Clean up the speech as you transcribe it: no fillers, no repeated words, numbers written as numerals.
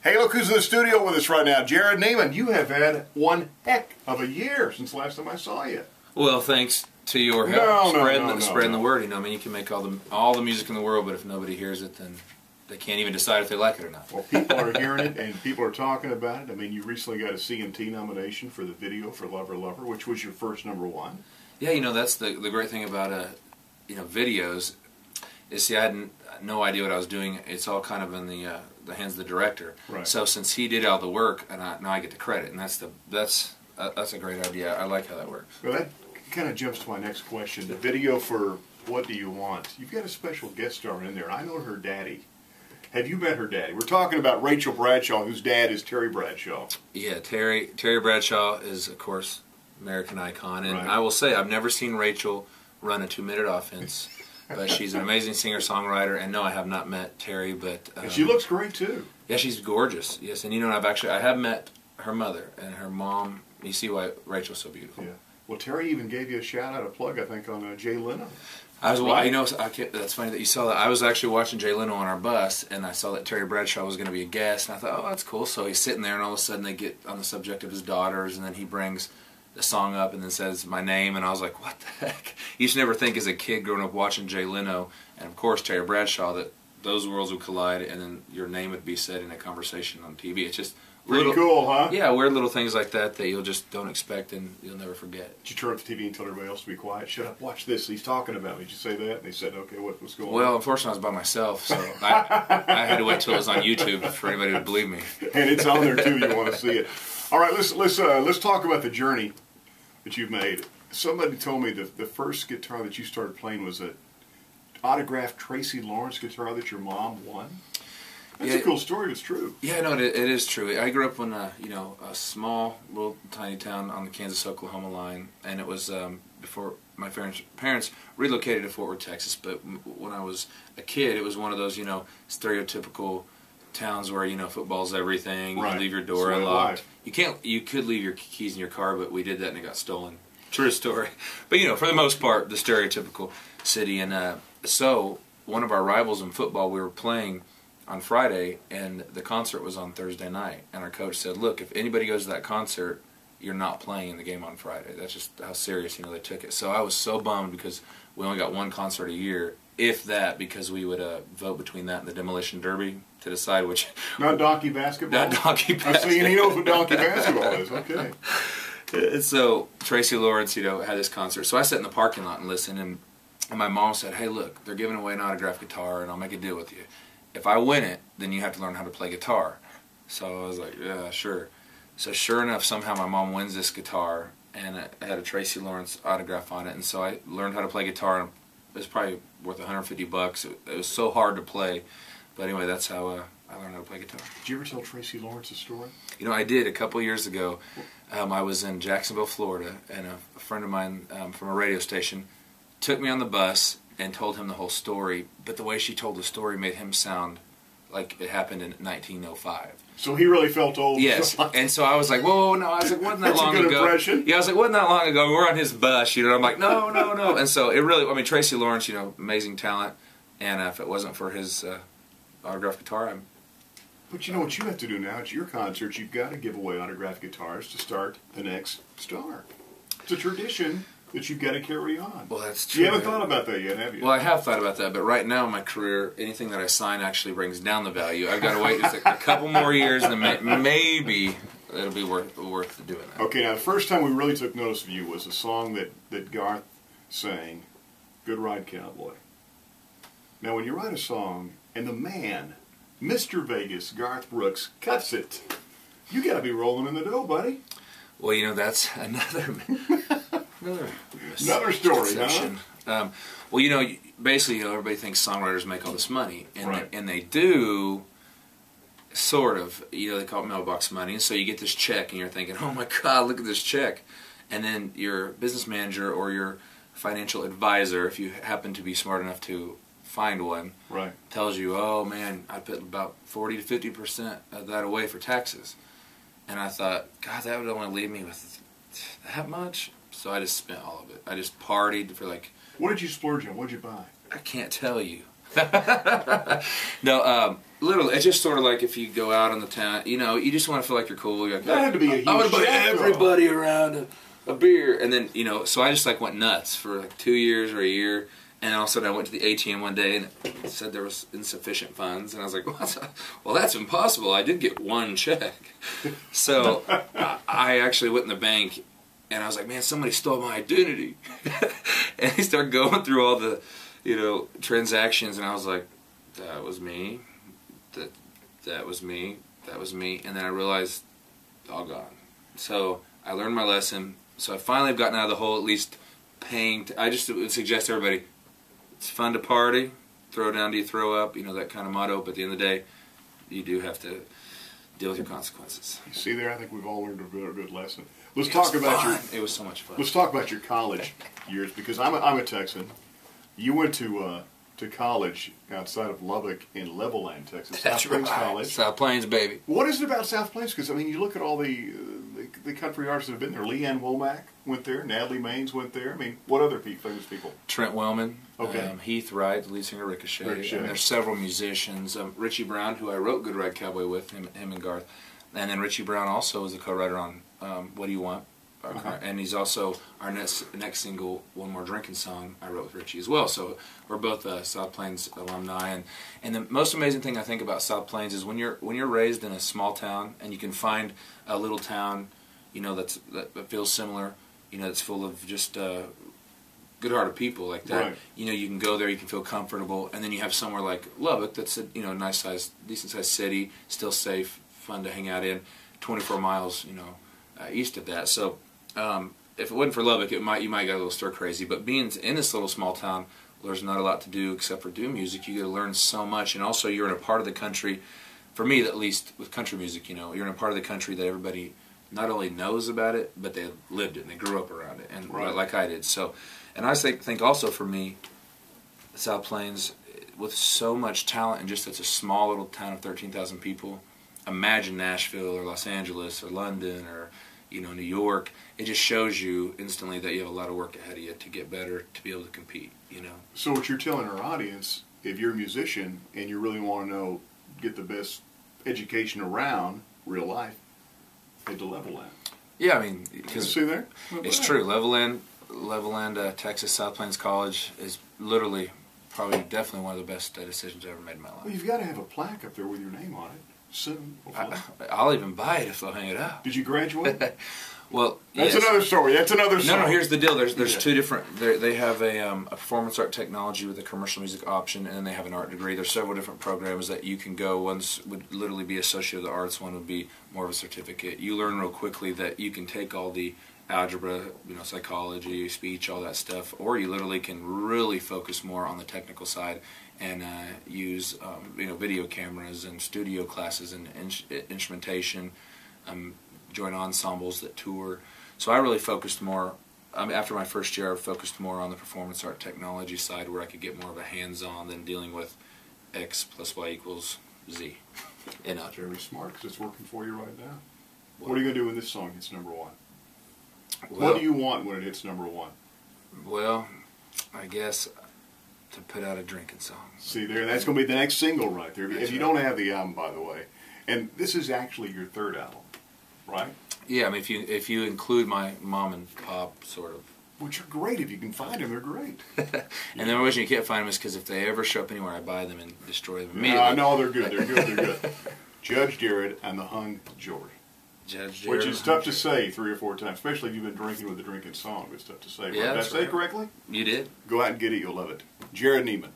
Hey, look who's in the studio with us right now. Jerrod Niemann, you have had one heck of a year since the last time I saw you. Well, thanks to your help spreading the word. You know, I mean, you can make all the music in the world, but if nobody hears it, then they can't even decide if they like it or not. Well, people are hearing it, and people are talking about it. I mean, you recently got a CMT nomination for the video for Lover Lover, which was your first #1. Yeah, you know, that's the great thing about videos. Is, see, I had no idea what I was doing. It's all kind of in the hands of the director. Right. So since he did all the work, and now I get the credit, and that's a great idea. I like how that works. Well, that kind of jumps to my next question. The video for What Do You Want? You've got a special guest star in there. I know her daddy. Have you met her daddy? We're talking about Rachel Bradshaw, whose dad is Terry Bradshaw. Yeah, Terry Bradshaw is, of course, American icon, and right. I will say I've never seen Rachel run a 2-minute offense. But she's an amazing singer-songwriter, and no, I have not met Terry, but... and she looks great, too. Yeah, she's gorgeous, yes. And you know, I have met her mother and her mom. You see why Rachel's so beautiful. Yeah. Well, Terry even gave you a shout-out, a plug, I think, on Jay Leno. You know, that's funny that you saw that. I was actually watching Jay Leno on our bus, and I saw that Terry Bradshaw was going to be a guest, and I thought, oh, that's cool. So he's sitting there, and all of a sudden they get on the subject of his daughters, and then he brings the song up and then says my name, and I was like, what the heck? You should never think as a kid growing up watching Jay Leno and of course Terry Bradshaw that those worlds would collide and then your name would be said in a conversation on TV. It's just pretty cool, huh? Yeah, weird little things like that you'll just don't expect and you'll never forget. Did you turn up the TV and tell everybody else to be quiet? Shut up, watch this, he's talking about me. Did you say that? And they said, okay, what's going on? Well, unfortunately I was by myself, so I had to wait till it was on YouTube for anybody to believe me. And it's on there too, you want to see it. All right, let's talk about the journey that you've made. Somebody told me that the first guitar that you started playing was an autographed Tracy Lawrence guitar that your mom won. That's a cool story. It's true. Yeah, no, it is true. I grew up in a small little tiny town on the Kansas-Oklahoma line, and it was before my parents relocated to Fort Worth, Texas. But when I was a kid, it was one of those stereotypical towns where football's everything. Right. You leave your door unlocked. You could leave your keys in your car, but we did that and it got stolen. True story. But for the most part, the stereotypical city. And so one of our rivals in football, we were playing on Friday, and the concert was on Thursday night. And our coach said, "Look, if anybody goes to that concert, you're not playing in the game on Friday." That's just how serious they took it. So I was so bummed because we only got one concert a year, if that, because we would vote between that and the Demolition Derby to decide which. Not donkey basketball? Not donkey basketball. See, and he knows what donkey basketball is. Okay. So Tracy Lawrence, had this concert. So I sat in the parking lot and listened, and my mom said, "Hey, look, they're giving away an autographed guitar, and I'll make a deal with you. If I win it, then you have to learn how to play guitar." So I was like, yeah, sure. So sure enough, somehow my mom wins this guitar, and it had a Tracy Lawrence autograph on it, and so I learned how to play guitar, and it was probably worth $150. It was so hard to play, but anyway, that's how I learned how to play guitar. Did you ever tell Tracy Lawrence a story? I did a couple years ago. I was in Jacksonville, Florida, and a friend of mine from a radio station took me on the bus and told him the whole story, but the way she told the story made him sound like it happened in 1905. So he really felt old. Yes, and so I was like, whoa, no, I was like, wasn't that That's long a good ago? impression. Yeah, I was like, wasn't that long ago? We're on his bus, I'm like, no. And so it really, Tracy Lawrence, amazing talent, and if it wasn't for his autographed guitar, But you know what you have to do now? At your concerts, you've got to give away autographed guitars to start the next star. It's a tradition that you've got to carry on. Well, that's true. You haven't thought about that yet, have you? Well, I have thought about that, but right now in my career, anything that I sign actually brings down the value. I've got to wait just a couple more years, and then maybe it'll be worth doing that. Okay, now the first time we really took notice of you was a song that Garth sang, "Good Ride Cowboy." Now when you write a song, and the man, Mr. Vegas, Garth Brooks, cuts it, you got to be rolling in the dough, buddy. Well, that's another story, huh? Well, basically, everybody thinks songwriters make all this money, and right. and they do, sort of. They call it mailbox money, and so you get this check, and you're thinking, "Oh my God, look at this check," and then your business manager or your financial advisor, if you happen to be smart enough to find one, right, tells you, "Oh man, I put about 40 to 50% of that away for taxes," and I thought, God, that would only leave me with that much. So I just spent all of it. I just partied for What did you splurge on? What did you buy? I can't tell you. No, literally, it's just sort of like if you go out in the town, you know, you just want to feel like you're cool. You're like, that had to be a huge I would buy shock, everybody around a beer, and then you know, so I just like went nuts for like 2 years or a year, and all of a sudden I went to the ATM one day and it said there was insufficient funds, and I was like, well, that's impossible. I did get one check, so I actually went in the bank, and I was like, man, somebody stole my identity, and he started going through all the, you know, transactions, and I was like, that was me, that was me, that was me, and then I realized, all gone. So I learned my lesson. So I finally have gotten out of the hole, at least paying. I just would suggest to everybody, it's fun to party, throw down till you throw up, you know, that kind of motto, but at the end of the day, you do have to deal with your consequences. You see there, I think we've all learned a good lesson. Let's talk about It was so much fun. Let's talk about your college years, because I'm a Texan. You went to college outside of Lubbock in Levelland, Texas. That's South Plains right. College. South Plains, baby. What is it about South Plains? Because I mean, you look at all the country artists that have been there. Leanne Womack went there. Natalie Maines went there. I mean, what other famous people? Trent Wellman. Okay. Heath Wright, the lead singer of Ricochet. And there's several musicians. Richie Brown, who I wrote Good Ride Cowboy with, him and Garth. And then Richie Brown also was a co-writer on What Do You Want? And he's also our next single, One More Drinking Song, I wrote with Richie as well. So we're both South Plains alumni. And the most amazing thing I think about South Plains is when you're raised in a small town and you can find a little town, you know, that feels similar, you know, that's full of just good-hearted people like that. Right. You know, you can go there, you can feel comfortable, and then you have somewhere like Lubbock that's a, you know, nice size, decent sized city, still safe, fun to hang out in, 24 miles, you know, east of that. So if it wasn't for Lubbock, you might get a little stir crazy. But being in this little small town, there's not a lot to do except for do music. You get to learn so much, and also you're in a part of the country. For me, at least with country music, you know, you're in a part of the country that everybody not only knows about it, but they lived it and they grew up around it, and right. like I did. So, and I think also for me, South Plains, with so much talent and just such a small little town of 13,000 people. Imagine Nashville or Los Angeles or London or, you know, New York. It just shows you instantly that you have a lot of work ahead of you to get better, to be able to compete, you know. So what you're telling our audience, if you're a musician and you really want to know, get the best education around real life, head to Levelland. Yeah, I mean, because see there? It's true. Levelland, Texas, South Plains College is literally, probably, definitely one of the best decisions I ever made in my life. Well, you've got to have a plaque up there with your name on it soon. I'll even buy it if they'll hang it up. Did you graduate? Well, that's yes. another story. That's another story. No, here's the deal. There's two different. They have a performance art technology with a commercial music option, and then they have an art degree. There's several different programs that you can go. One's would literally be associated with the arts. One would be more of a certificate. You learn real quickly that you can take all the algebra, you know, psychology, speech, all that stuff, or you literally can really focus more on the technical side and use you know, video cameras and studio classes and instrumentation. Join ensembles that tour. So I really focused more, after my first year, I focused more on the performance art technology side where I could get more of a hands-on than dealing with X plus Y equals Z. You know. Very smart, because it's working for you right now. What are you going to do when this song hits #1? Well, what do you want when it hits #1? Well, I guess to put out a drinking song. See there, that's going to be the next single right there. If you don't have the album, by the way, and this is actually your third album, right? Yeah, I mean, if you include my mom and pop sort of. Which are great. If you can find them, they're great. And the reason you can't find them is because if they ever show up anywhere, I buy them and destroy them immediately. No, they're good. They're good. They're good. Judge Jerrod and the Hung George. Judge Jerrod. Which is tough to say 3 or 4 times, especially if you've been drinking with the drinking song. It's tough to say. Yeah, Did I say it correctly? You did. Go out and get it. You'll love it. Jerrod Niemann.